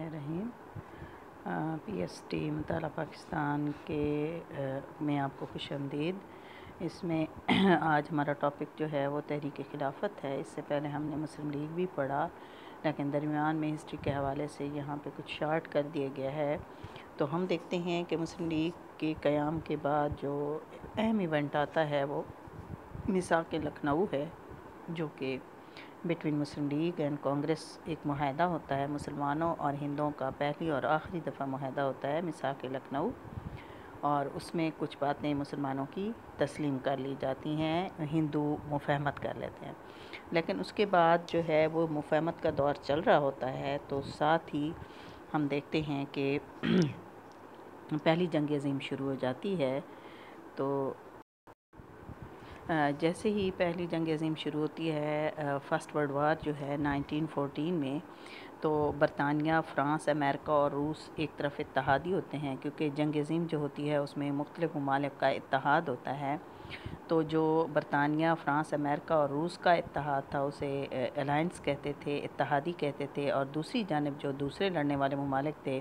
الرحیم P S T مطالعہ پاکستان کے میں آپ کو خوش آمدید۔ اس میں آج ہمارا ٹاپک جو ہے وہ تحریک خلافت ہے۔ اس سے پہلے ہم نے مسلم لیگ بھی پڑھا، لیکن درمیان میں ہسٹری کے حوالے سے یہاں پہ کچھ شارٹ کر دیا گیا ہے۔ تو ہم دیکھتے ہیں کہ مسلم لیگ کے قیام کے بعد جو اہم ایونٹ آتا ہے وہ میثاق لکھنؤ ہے، جو کہ between Muslim league and Congress ایک معاہدہ ہوتا ہے، مسلمانوں اور ہندوؤں کا پہلی اور آخری دفعہ معاہدہ ہوتا ہے میثاق لکھنؤ، اور اس میں کچھ باتیں مسلمانوں کی تسلیم کر لی جاتی ہیں، ہندو مفاہمت کر لیتے ہیں۔ لیکن اس کے بعد جو ہے وہ مفاہمت کا دور چل رہا ہوتا ہے، تو ساتھ ہی ہم دیکھتے ہیں کہ پہلی جنگ عظیم شروع ہو جاتی ہے۔ تو جیسے ہی پہلی جنگ عظیم شروع ہوتی ہے، فرسٹ ورلڈ وار جو ہے 1914 میں، تو برطانیہ، فرانس، امریکہ اور روس ایک طرف اتحادی ہوتے ہیں، کیونکہ جنگ عظیم جو ہوتی ہے اس میں مختلف ممالک کا اتحاد ہوتا ہے۔ تو جو برطانیہ، فرانس، امریکہ اور روس کا اتحاد تھا اسے الائنس کہتے تھے، اتحادی کہتے تھے، اور دوسری جانب جو دوسرے لڑنے والے ممالک تھے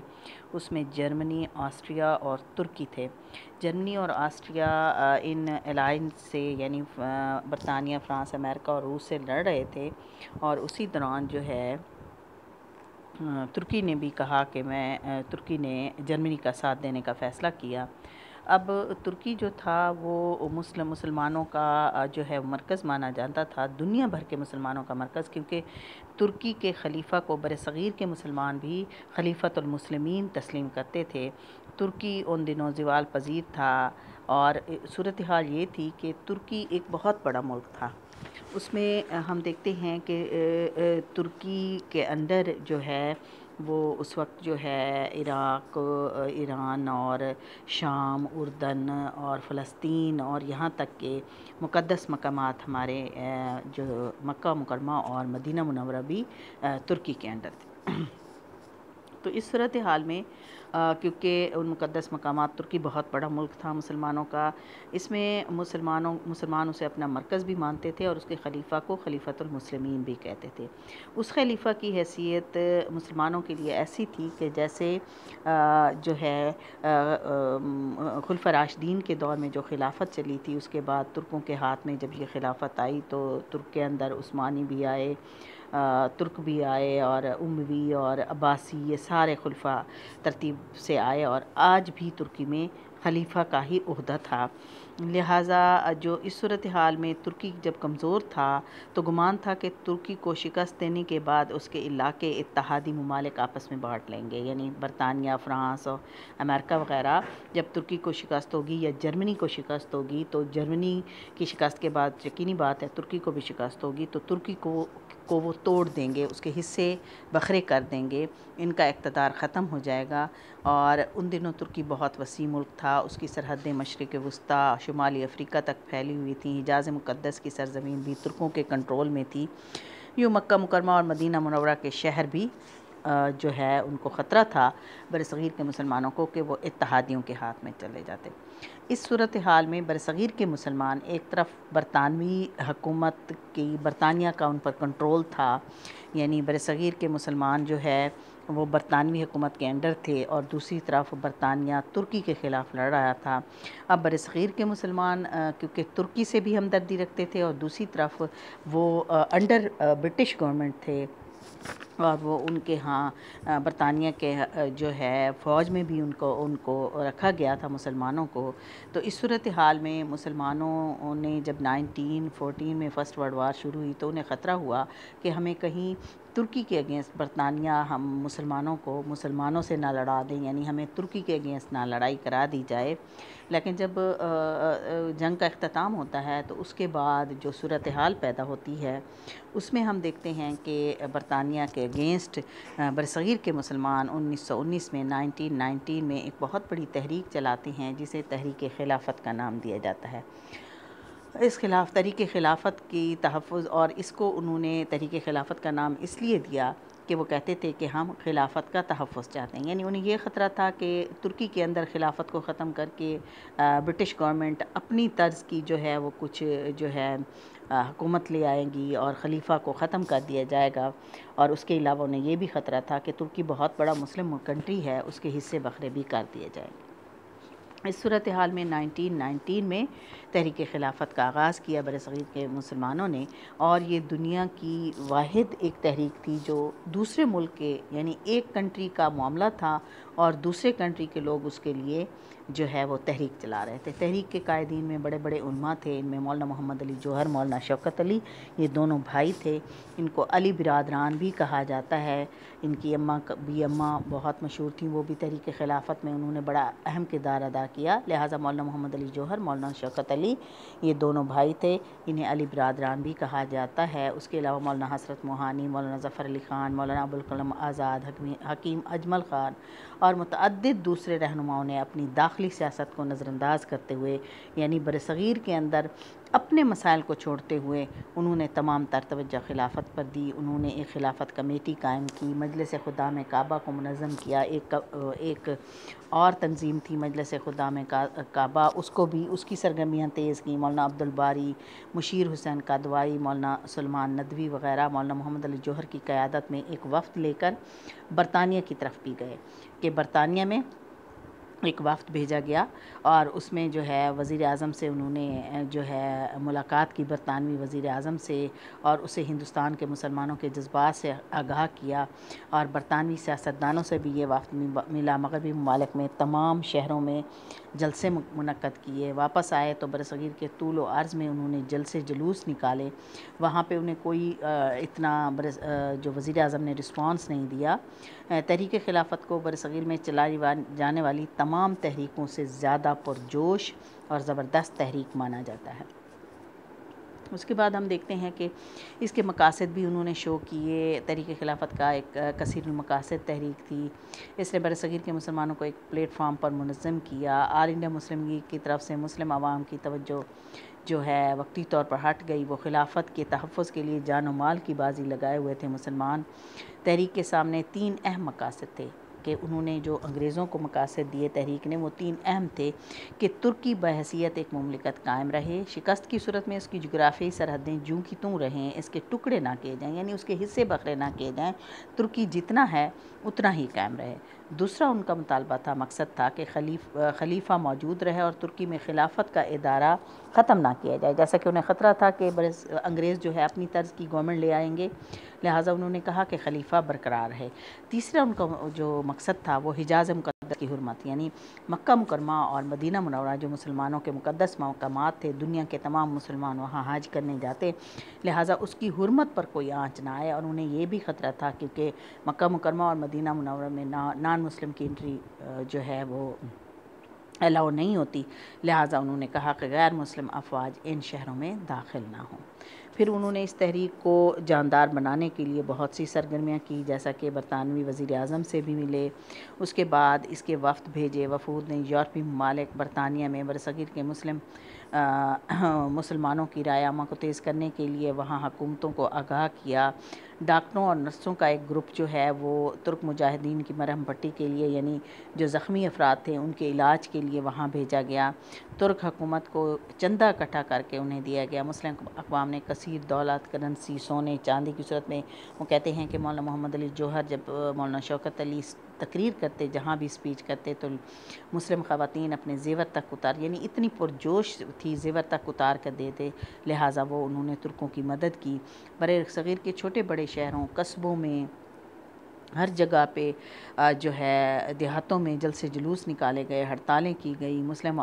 اس میں جرمنی، آسٹریا اور ترکی تھے۔ جرمنی اور آسٹریا ان الائنس سے یعنی برطانیہ، فرانس، امریکہ اور روس سے لڑ رہے تھے، اور اسی دوران جو ہے ترکی نے بھی کہا کہ ترکی نے جرمنی کا ساتھ دینے کا فیصلہ کیا۔ اب ترکی جو تھا وہ مسلمانوں کا جو ہے مرکز مانا جاتا تھا، دنیا بھر کے مسلمانوں کا مرکز، کیونکہ ترکی کے خلیفہ کو برصغیر کے مسلمان بھی خلیفۃ المسلمین تسلیم کرتے تھے۔ ترکی ان دنوں زوال پذیر تھا، اور صورتحال یہ تھی کہ ترکی ایک بہت بڑا ملک تھا۔ اس میں ہم دیکھتے ہیں کہ ترکی کے اندر جو ہے وہ اس وقت جو ہے عراق، ایران اور شام، اردن اور فلسطین اور یہاں تک کہ مقدس مقامات ہمارے جو مکہ مکرمہ اور مدینہ منورہ بھی ترکی کے اندر تھے۔ تو اس صورتحال میں کیونکہ ان مقدس مقامات، ترکی بہت بڑا ملک تھا مسلمانوں کا، اس میں مسلمان اسے اپنا مرکز بھی مانتے تھے، اور اس کے خلیفہ کو خلیفۃ المسلمین بھی کہتے تھے۔ اس خلیفہ کی حیثیت مسلمانوں کے لیے ایسی تھی کہ جیسے جو ہے خلفۂ راشدین کے دور میں جو خلافت چلی تھی، اس کے بعد ترکوں کے ہاتھ میں جب یہ خلافت آئی تو ترک کے اندر عثمانی بھی آئے، ترک بھی آئے، اور اموی اور عباسی، یہ سارے خلفاء ترتیب سے آئے، اور آج بھی ترکی میں خلیفہ کا ہی عہدہ تھا۔ لہٰذا جو اس صورتحال میں ترکی جب کمزور تھا تو گمان تھا کہ ترکی کو شکست دینے کے بعد اس کے علاقے اتحادی ممالک آپس میں بانٹ لیں گے، یعنی برطانیہ، فرانس اور امریکہ وغیرہ جب ترکی کو شکست ہوگی یا جرمنی کو شکست ہوگی، تو جرمنی کی شکست کے بعد یقینی بات ہے ترکی کو بھی شکست ہوگی، تو ترکی کو وہ توڑ دیں گے، اس کے حصے بکھرے کر دیں گے، ان کا اقتدار ختم ہو جائے گا۔ اور ان دنوں ترکی بہت وسیع ملک تھا، اس کی سرحدیں مشرق وسطیٰ، شمالی افریقہ تک پھیلی ہوئی تھیں، حجاز مقدس کی سرزمین بھی ترکوں کے کنٹرول میں تھی، یوں مکہ مکرمہ اور مدینہ منورہ کے شہر بھی جو ہے ان کو خطرہ تھا برصغیر کے مسلمانوں کو کہ وہ اتحادیوں کے ہاتھ میں چلے جاتے۔ اس صورتحال میں برصغیر کے مسلمان ایک طرف برطانوی حکومت کی، برطانیہ کا ان پر کنٹرول تھا، یعنی برصغیر کے مسلمان جو ہے وہ برطانوی حکومت کے انڈر تھے، اور دوسری طرف برطانیہ ترکی کے خلاف لڑ رہا تھا۔ اب برصغیر کے مسلمان کیونکہ ترکی سے بھی ہمدردی رکھتے تھے، اور دوسری طرف وہ انڈر برٹش گورنمنٹ تھے، اور وہ ان کے ہاں برطانیہ کے جو ہے فوج میں بھی ان کو رکھا گیا تھا مسلمانوں کو۔ تو اس صورتحال میں مسلمانوں نے جب 1914 میں فرسٹ ورلڈ وار شروع ہوئی تو انہیں خطرہ ہوا کہ ہمیں کہیں ترکی کے اگینسٹ برطانیہ ہم مسلمانوں سے نہ لڑا دیں، یعنی ہمیں ترکی کے اگینسٹ نہ لڑائی کرا دی جائے۔ لیکن جب جنگ کا اختتام ہوتا ہے تو اس کے بعد جو صورتحال پیدا ہوتی ہے اس میں ہم دیکھتے ہیں کہ برطانیہ کے اگینسٹ برصغیر کے مسلمان 1919 میں 1919 میں ایک بہت بڑی تحریک چلاتے ہیں جسے تحریک خلافت کا نام دیا جاتا ہے۔ اس تحریک خلافت کی تحفظ، اور اس کو انہوں نے تحریک خلافت کا نام اس لیے دیا کہ وہ کہتے تھے کہ ہم خلافت کا تحفظ چاہتے ہیں، یعنی انہیں یہ خطرہ تھا کہ ترکی کے اندر خلافت کو ختم کر کے برٹش گورنمنٹ اپنی طرز کی جو ہے وہ کچھ جو ہے حکومت لے آئیں گی اور خلیفہ کو ختم کر دیا جائے گا، اور اس کے علاوہ انہیں یہ بھی خطرہ تھا کہ ترکی بہت بڑا مسلم کنٹری ہے، اس کے حصے بکھرے بھی کر دیے جائیں گے۔ اس صورتحال میں 1919 میں تحریک خلافت کا آغاز کیا برصغیر کے مسلمانوں نے، اور یہ دنیا کی واحد ایک تحریک تھی جو دوسرے ملک کے، یعنی ایک کنٹری کا معاملہ تھا اور دوسرے کنٹری کے لوگ اس کے لیے جو ہے وہ تحریک چلا رہے تھے۔ تحریک کے قائدین میں بڑے بڑے علماء تھے، ان میں مولانا محمد علی جوہر، مولانا شوکت علی، یہ دونوں بھائی تھے، ان کو علی برادران بھی کہا جاتا ہے۔ ان کی اماں بہت مشہور تھیں، وہ بھی تحریک خلافت میں انہوں نے بڑا اہم کردار ادا کیا، لہٰذا مولانا محمد علی جوہر، مولانا شوکت علی یہ دونوں بھائی تھے، انہیں علی برادران بھی کہا جاتا ہے۔ اس کے علاوہ مولانا حسرت موہانی، مولانا ظفر علی خان، مولانا ابوالکلام آزاد، حکیم اجمل خان اور متعدد دوسرے رہنماؤں نے اپنی داخلی سیاست کو نظر انداز کرتے ہوئے، یعنی برصغیر کے اندر اپنے مسائل کو چھوڑتے ہوئے، انہوں نے تمام تر توجہ خلافت پر دی۔ انہوں نے ایک خلافت کمیٹی قائم کی، مجلس خدام کعبہ کو منظم کیا، ایک اور تنظیم تھی مجلس خدام کعبہ، اس کو بھی اس کی سرگرمیاں تیز کی۔ مولانا عبدالباری، مشیر حسین قادواری، مولانا سلمان ندوی وغیرہ مولانا محمد علی جوہر کی قیادت میں ایک وفد لے کر برطانیہ کی طرف بھی گئے، کہ برطانیہ میں ایک وفد بھیجا گیا اور اس میں جو ہے وزیر اعظم سے انہوں نے جو ہے ملاقات کی، برطانوی وزیر اعظم سے، اور اسے ہندوستان کے مسلمانوں کے جذبات سے آگاہ کیا، اور برطانوی سیاستدانوں سے بھی یہ وفد ملا۔ مغربی ممالک میں تمام شہروں میں جلسے منعقد کیے، واپس آئے تو برصغیر کے طول و عرض میں انہوں نے جلسے جلوس نکالے، وہاں پہ انہیں کوئی اتنا جو وزیر اعظم نے رسپانس نہیں دیا۔ تحریک خلافت کو برصغیر میں چلائی جانے والی تمام تحریکوں سے زیادہ پرجوش اور زبردست تحریک مانا جاتا ہے۔ اس کے بعد ہم دیکھتے ہیں کہ اس کے مقاصد بھی انہوں نے شو کیے۔ تحریک خلافت کا ایک کثیر المقاصد تحریک تھی، اس نے برصغیر کے مسلمانوں کو ایک پلیٹ فارم پر منظم کیا۔ آل انڈیا مسلم لیگ کی طرف سے مسلم عوام کی توجہ جو ہے وقتی طور پر ہٹ گئی، وہ خلافت کے تحفظ کے لیے جان و مال کی بازی لگائے ہوئے تھے مسلمان۔ تحریک کے سامنے 3 اہم مقاصد تھے، کہ انہوں نے جو انگریزوں کو مقاصد دیے تحریک نے، وہ 3 اہم تھے، کہ ترکی بحیثیت ایک مملکت قائم رہے، شکست کی صورت میں اس کی جغرافیائی سرحدیں جوں کی توں رہیں، اس کے ٹکڑے نہ کیے جائیں، یعنی اس کے حصے بکھرے نہ کیے جائیں، ترکی جتنا ہے اتنا ہی قائم رہے۔ دوسرا ان کا مطالبہ تھا، مقصد تھا کہ خلیفہ موجود رہے اور ترکی میں خلافت کا ادارہ ختم نہ کیا جائے، جیسا کہ انہیں خطرہ تھا کہ انگریز جو ہے اپنی طرز کی گورنمنٹ لے آئیں گے، لہٰذا انہوں نے کہا کہ خلیفہ برقرار ہے۔ تیسرا ان کا جو مقصد تھا وہ حجاز مقدس کی حرمت، یعنی مکہ مکرمہ اور مدینہ منورہ جو مسلمانوں کے مقدس مقامات تھے، دنیا کے تمام مسلمان وہاں حج کرنے جاتے، لہٰذا اس کی حرمت پر کوئی آنچ نہ آئے، اور انہیں یہ بھی خطرہ تھا کیونکہ مکہ مکرمہ اور مدینہ منورہ میں نان مسلم کی انٹری جو ہے وہ الاؤ نہیں ہوتی، لہٰذا انہوں نے کہا کہ غیر مسلم افواج ان شہروں میں داخل نہ ہوں۔ پھر انہوں نے اس تحریک کو جاندار بنانے کے لیے بہت سی سرگرمیاں کی، جیسا کہ برطانوی وزیر اعظم سے بھی ملے، اس کے بعد اس کے وفد بھیجے، وفود نے یورپی ممالک، برطانیہ میں برصغیر کے مسلمانوں کی رائے عامہ کو تیز کرنے کے لیے وہاں حکومتوں کو آگاہ کیا۔ ڈاکٹروں اور نرسوں کا ایک گروپ جو ہے وہ ترک مجاہدین کی مرہم پٹی کے لیے، یعنی جو زخمی افراد تھے ان کے علاج کے لیے وہاں بھیجا گیا۔ ترک حکومت کو چندہ اکٹھا کر کے انہیں دیا گیا۔ مسلم اقوام نے کثیر دولت، کرنسی، سونے چاندی کی صورت میں، وہ کہتے ہیں کہ مولانا محمد علی جوہر جب مولانا شوکت علی تقریر کرتے، جہاں بھی اسپیچ کرتے، تو مسلم خواتین اپنے زیور تک اتار، یعنی اتنی پرجوش تھی، زیور تک اتار کر دیتے، لہٰذا وہ انہوں نے ترکوں کی مدد کی۔ برصغیر کے چھوٹے بڑے شہروں، قصبوں میں، ہر جگہ پہ جو ہے دیہاتوں میں جلسے جلوس نکالے گئے، ہڑتالیں کی گئی، مسلم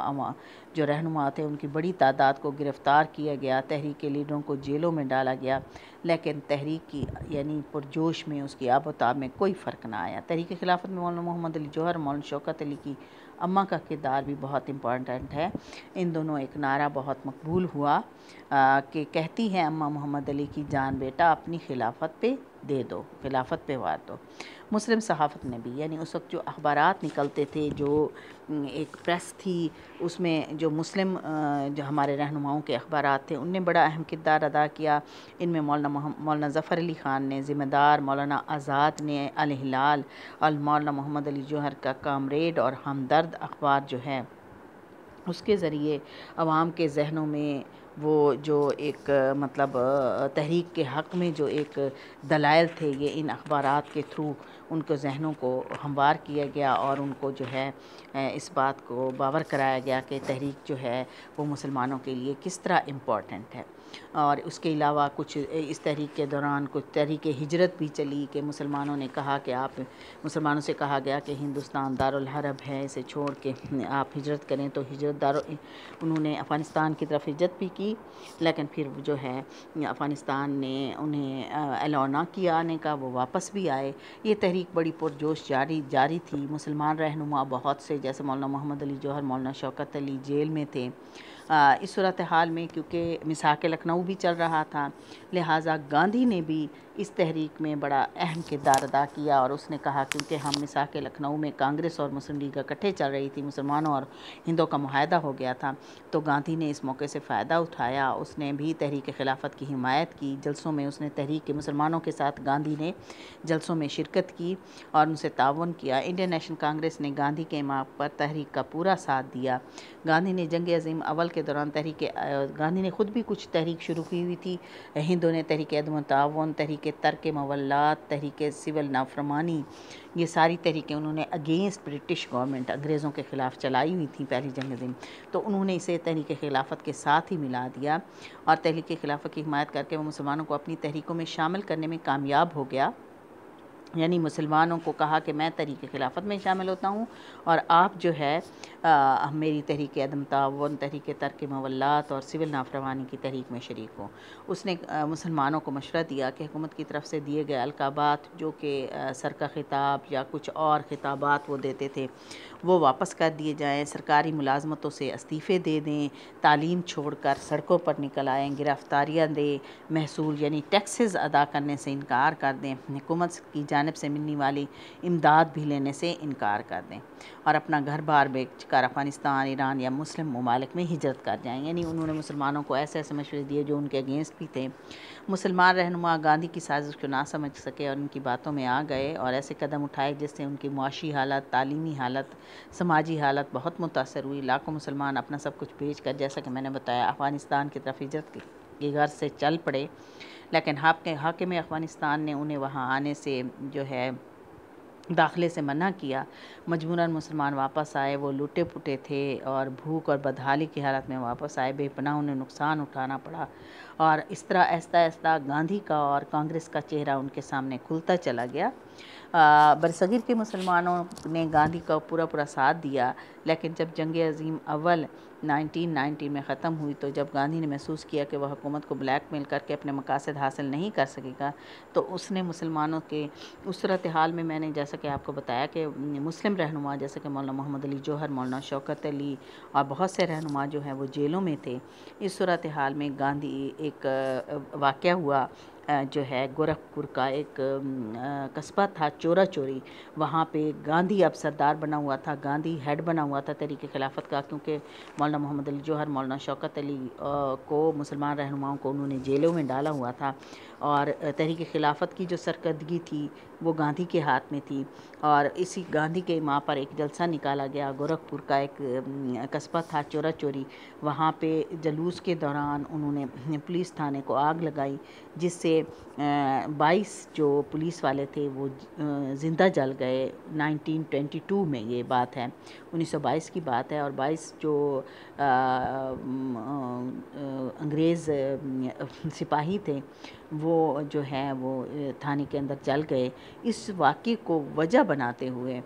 جو رہنما تھے ان کی بڑی تعداد کو گرفتار کیا گیا، تحریک کے لیڈروں کو جیلوں میں ڈالا گیا، لیکن تحریک کی یعنی پرجوش میں، اس کی آب و تاب میں کوئی فرق نہ آیا۔ تحریک خلافت میں مولانا محمد علی جوہر، مولانا شوکت علی کی اماں کا کردار بھی بہت امپورٹنٹ ہے۔ ان دونوں ایک نعرہ بہت مقبول ہوا کہ کہتی ہیں اماں محمد علی کی جان بیٹا اپنی خلافت پہ دے دو، خلافت پہ وار دو۔ مسلم صحافت نے بھی، یعنی اس وقت جو اخبارات نکلتے تھے، جو ایک پریس تھی، اس میں جو مسلم جو ہمارے رہنماؤں کے اخبارات تھے، ان نے بڑا اہم کردار ادا کیا۔ ان میں مولانا ظفر علی خان نے ذمہ دار، مولانا آزاد نے الہلال، اور مولانا محمد علی جوہر کا کامریڈ اور ہمدرد اخبار جو ہے اس کے ذریعے عوام کے ذہنوں میں وہ جو ایک مطلب تحریک کے حق میں جو ایک دلائل تھے، یہ ان اخبارات کے تھرو ان کو ذہنوں کو ہموار کیا گیا اور ان کو جو ہے اس بات کو باور کرایا گیا کہ تحریک جو ہے وہ مسلمانوں کے لیے کس طرح امپورٹنٹ ہے۔ اور اس کے علاوہ کچھ اس تحریک کے دوران کچھ تحریک ہجرت بھی چلی کہ مسلمانوں نے کہا کہ مسلمانوں سے کہا گیا کہ ہندوستان دارالحرب ہے، اسے چھوڑ کے آپ ہجرت کریں، تو انہوں نے افغانستان کی طرف ہجرت بھی کی، لیکن پھر جو ہے افغانستان نے انہیں الاؤ نہ کیا آنے کا، وہ واپس بھی آئے۔ یہ تحریک بڑی پرجوش جاری تھی۔ مسلمان رہنما بہت سے جیسے مولانا محمد علی جوہر، مولانا شوکت علی جیل میں تھے۔ اس صورتحال میں کیونکہ مساک لکھنؤ بھی چل رہا تھا، لہٰذا گاندھی نے بھی اس تحریک میں بڑا اہم کردار ادا کیا، اور اس نے کہا کیونکہ ہم مساک لکھنؤ میں کانگریس اور مسلم لیگ اکٹھے چل رہی تھی، مسلمانوں اور ہندوؤں کا معاہدہ ہو گیا تھا، تو گاندھی نے اس موقع سے فائدہ اٹھایا۔ اس نے بھی تحریک خلافت کی حمایت کی، جلسوں میں اس نے تحریک کے مسلمانوں کے ساتھ گاندھی نے جلسوں میں شرکت کی اور ان سے تعاون کیا۔ انڈین نیشنل کانگریس نے گاندھی کے ماں پر تحریک کا پورا ساتھ دیا۔ گاندھی نے جنگ عظیم اول کے دوران گاندھی نے خود بھی کچھ تحریک شروع کی ہوئی تھی۔ ہندوں نے تحریک عدم تعاون، تحریک ترک مولات، تحریک سول نافرمانی، یہ ساری تحریکیں انہوں نے اگینسٹ برٹش گورنمنٹ، انگریزوں کے خلاف چلائی ہوئی تھیں پہلی جنگ عظیم، تو انہوں نے اسے تحریک خلافت کے ساتھ ہی ملا دیا اور تحریک خلافت کی حمایت کر کے وہ مسلمانوں کو اپنی تحریکوں میں شامل کرنے میں کامیاب ہو گیا۔ یعنی مسلمانوں کو کہا کہ میں تحریک خلافت میں شامل ہوتا ہوں اور آپ جو ہے میری تحریک عدم تعاون، تحریک ترک مولات اور سول نافرمانی کی تحریک میں شریک ہوں۔ اس نے مسلمانوں کو مشورہ دیا کہ حکومت کی طرف سے دیے گئے القابات جو کہ سر کا خطاب یا کچھ اور خطابات وہ دیتے تھے وہ واپس کر دیے جائیں، سرکاری ملازمتوں سے استعفے دے دیں، تعلیم چھوڑ کر سڑکوں پر نکل آئیں، گرفتاریاں دیں، محصول یعنی ٹیکسز ادا کرنے سے انکار کر دیں، حکومت کی جانب سے ملنے والی امداد بھی لینے سے انکار کر دیں اور اپنا گھر بار بیچ کر افغانستان، ایران یا مسلم ممالک میں ہجرت کر جائیں۔ یعنی انہوں نے مسلمانوں کو ایسے مشورے دیے جو ان کے اگینسٹ بھی تھے۔ مسلمان رہنما گاندھی کی سازش کو نہ سمجھ سکے اور ان کی باتوں میں آ گئے اور ایسے قدم اٹھائے جس سے ان کی معاشی حالت، تعلیمی حالت، سماجی حالت بہت متاثر ہوئی۔ لاکھوں مسلمان اپنا سب کچھ بیچ کر، جیسا کہ میں نے بتایا، افغانستان کی طرف ہجرت کی غرض سے چل پڑے، لیکن حاکم افغانستان نے انہیں وہاں آنے سے جو ہے داخلے سے منع کیا۔ مجبوراً مسلمان واپس آئے، وہ لوٹے پھوٹے تھے اور بھوک اور بدحالی کی حالت میں واپس آئے، بے پناہ انہیں نقصان اٹھانا پڑا، اور اس طرح آہستہ آہستہ گاندھی کا اور کانگریس کا چہرہ ان کے سامنے کھلتا چلا گیا۔ برصغیر کے مسلمانوں نے گاندھی کا پورا ساتھ دیا، لیکن جب جنگ عظیم اول 1990 میں ختم ہوئی تو جب گاندھی نے محسوس کیا کہ وہ حکومت کو بلیک میل کر کے اپنے مقاصد حاصل نہیں کر سکے گا، تو اس نے مسلمانوں کے اس صورتحال میں نے جیسا کہ آپ کو بتایا کہ مسلم رہنما جیسے کہ مولانا محمد علی جوہر، مولانا شوکت علی اور بہت سے رہنما جو ہیں وہ جیلوں میں تھے۔ اس صورتحال میں گاندھی ایک واقعہ ہوا جو ہے گورکھپور کا ایک قصبہ تھا چورا چوری، وہاں پہ گاندھی اب سردار بنا ہوا تھا، گاندھی ہیڈ بنا ہوا تھا تحریک خلافت کا، کیونکہ مولانا محمد علی جوہر، مولانا شوکت علی کو مسلمان رہنماؤں کو انہوں نے جیلوں میں ڈالا ہوا تھا، اور تحریک خلافت کی جو سرکردگی تھی وہ گاندھی کے ہاتھ میں تھی، اور اسی گاندھی کے ماں پر ایک جلسہ نکالا گیا۔ گورکھپور کا ایک قصبہ تھا چورا چوری، وہاں پہ جلوس کے دوران انہوں نے پولیس تھانے کو آگ لگائی، جس سے 22 جو پولیس والے تھے وہ زندہ جل گئے۔ 1922 میں یہ بات ہے، 1922 کی بات ہے، اور 22 جو انگریز سپاہی تھے وہ جو ہے وہ تھانے کے اندر جل گئے۔ اس واقعے کو وجہ بناتے ہوئے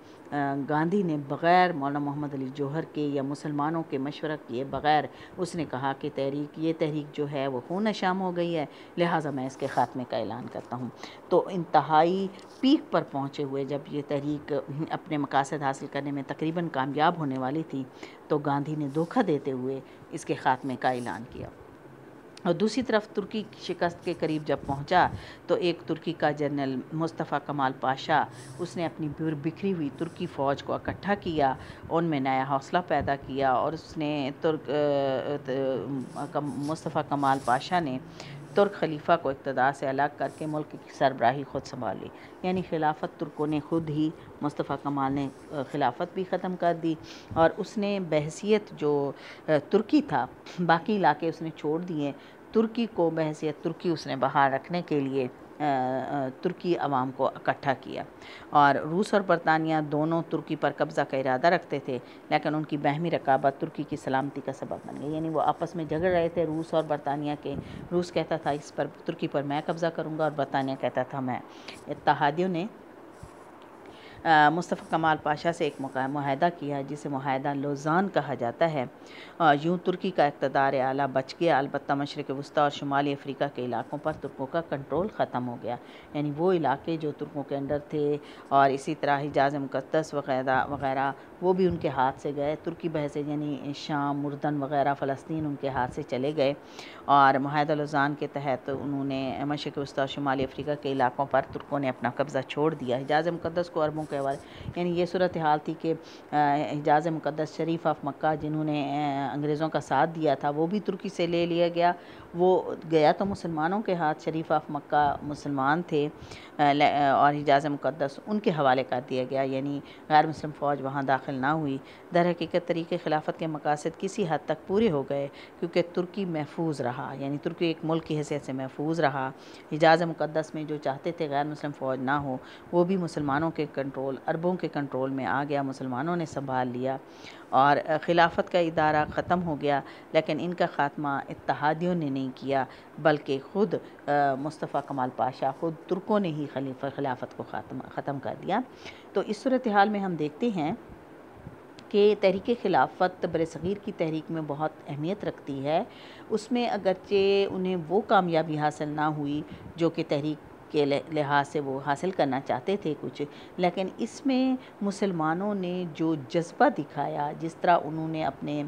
گاندھی نے بغیر مولانا محمد علی جوہر کے یا مسلمانوں کے مشورہ کیے بغیر اس نے کہا کہ یہ تحریک جو ہے وہ خون نشام ہو گئی ہے، لہٰذا میں اس کے خاتمے کا اعلان کرتا ہوں۔ تو انتہائی پیک پر پہنچے ہوئے جب یہ تحریک اپنے مقاصد حاصل کرنے میں تقریباً کامیاب ہونے والی تھی تو گاندھی نے دھوکہ دیتے ہوئے اس کے خاتمے کا اعلان کیا۔ اور دوسری طرف ترکی شکست کے قریب جب پہنچا تو ایک ترکی کا جنرل مصطفیٰ کمال پاشا، اس نے اپنی بکھری ہوئی ترکی فوج کو اکٹھا کیا، ان میں نیا حوصلہ پیدا کیا، اور اس نے مصطفیٰ کمال پاشا نے ترک خلیفہ کو اقتدار سے الگ کر کے ملک کی سربراہی خود سنبھال لی، یعنی خلافت ترکوں نے خود ہی، مصطفیٰ کمال نے خلافت بھی ختم کر دی، اور اس نے بحیثیت جو ترکی تھا، باقی علاقے اس نے چھوڑ دیے، ترکی کو بحیثیت ترکی اس نے باہر رکھنے کے لیے ترکی عوام کو اکٹھا کیا، اور روس اور برطانیہ دونوں ترکی پر قبضہ کا ارادہ رکھتے تھے، لیکن ان کی باہمی رقابت ترکی کی سلامتی کا سبب بن گئی، یعنی وہ آپس میں جھگڑ رہے تھے روس اور برطانیہ کے، روس کہتا تھا اس پر ترکی پر میں قبضہ کروں گا، اور برطانیہ کہتا تھا میں۔ اتحادیوں نے مصطفیٰ کمال پاشا سے ایک معاہدہ کیا جسے معاہدہ لوزان کہا جاتا ہے، یوں ترکی کا اقتدار اعلیٰ بچ گیا، البتہ مشرق وسطیٰ اور شمالی افریقہ کے علاقوں پر ترکوں کا کنٹرول ختم ہو گیا، یعنی وہ علاقے جو ترکوں کے انڈر تھے، اور اسی طرح حجاز مقدس وغیرہ وہ بھی ان کے ہاتھ سے گئے، ترکی بحث یعنی شام، اردن وغیرہ، فلسطین ان کے ہاتھ سے چلے گئے، اور معاہدہ لوزان کے تحت انہوں نے مشرق وسطیٰ اور شمالی افریقہ کے علاقوں پر ترکوں نے اپنا قبضہ چھوڑ دیا، حجاز مقدس کو عربوں کے حوالے، یعنی یہ صورتحال تھی کہ حجاز مقدس، شریف آف مکہ جنہوں نے انگریزوں کا ساتھ دیا تھا، وہ بھی ترکی سے لے لیا گیا، وہ گیا تو مسلمانوں کے ہاتھ، شریف آف مکہ مسلمان تھے، اور حجاز مقدس ان کے حوالے کر دیا گیا، یعنی غیر مسلم فوج وہاں داخل نہ ہوئی۔ در حقیقت طریقے خلافت کے مقاصد کسی حد تک پورے ہو گئے، کیونکہ ترکی محفوظ رہا، یعنی ترکی ایک ملک کی حیثیت سے محفوظ رہا، حجاز مقدس میں جو چاہتے تھے غیر مسلم فوج نہ ہو، وہ بھی مسلمانوں کے کنٹرول، عربوں کے کنٹرول میں آ گیا، مسلمانوں نے سنبھال لیا، اور خلافت کا ادارہ ختم ہو گیا، لیکن ان کا خاتمہ اتحادیوں نے نہیں کیا، بلکہ خود مصطفیٰ کمال پاشا، خود ترکوں نے ہی خلافت کو ختم کر دیا۔ تو اس صورتحال میں ہم دیکھتے ہیں کہ تحریک خلافت برصغیر کی تحریک میں بہت اہمیت رکھتی ہے، اس میں اگرچہ انہیں وہ کامیابی حاصل نہ ہوئی جو کہ تحریک کے لحاظ سے وہ حاصل کرنا چاہتے تھے کچھ، لیکن اس میں مسلمانوں نے جو جذبہ دکھایا، جس طرح انہوں نے اپنے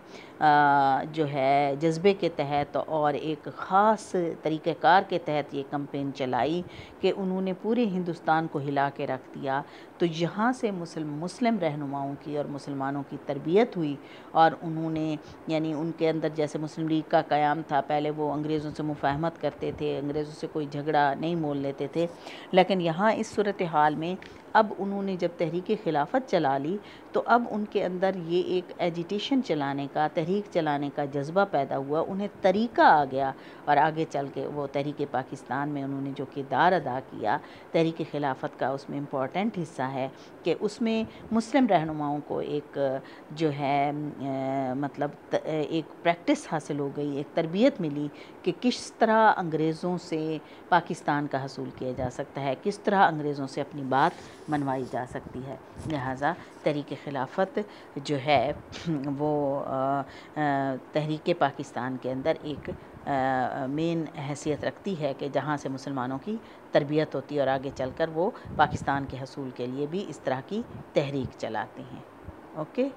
جو ہے جذبے کے تحت اور ایک خاص طریقہ کار کے تحت یہ کمپین چلائی کہ انہوں نے پورے ہندوستان کو ہلا کے رکھ دیا، تو یہاں سے مسلم رہنماؤں کی اور مسلمانوں کی تربیت ہوئی، اور انہوں نے یعنی ان کے اندر جیسے مسلم لیگ کا قیام تھا، پہلے وہ انگریزوں سے مفاہمت کرتے تھے، انگریزوں سے کوئی جھگڑا نہیں مول لیتے تھے، لیکن یہاں اس صورتحال میں اب انہوں نے جب تحریک خلافت چلا لی تو اب ان کے اندر یہ ایک ایجیٹیشن چلانے کا، تحریک چلانے کا جذبہ پیدا ہوا، انہیں طریقہ آ گیا، اور آگے چل کے وہ تحریک پاکستان میں انہوں نے جو کردار ادا کیا، تحریک خلافت کا اس میں امپورٹنٹ حصہ ہے کہ اس میں مسلم رہنماؤں کو ایک جو ہے مطلب ایک پریکٹس حاصل ہو گئی، ایک تربیت ملی کہ کس طرح انگریزوں سے پاکستان کا حصول کیا جا سکتا ہے، کس طرح انگریزوں سے اپنی بات منوائی جا سکتی ہے، لہٰذا تحریک خلافت جو ہے وہ تحریک پاکستان کے اندر ایک مین حیثیت رکھتی ہے کہ جہاں سے مسلمانوں کی تربیت ہوتی ہے، اور آگے چل کر وہ پاکستان کے حصول کے لیے بھی اس طرح کی تحریک چلاتے ہیں۔ اوکے۔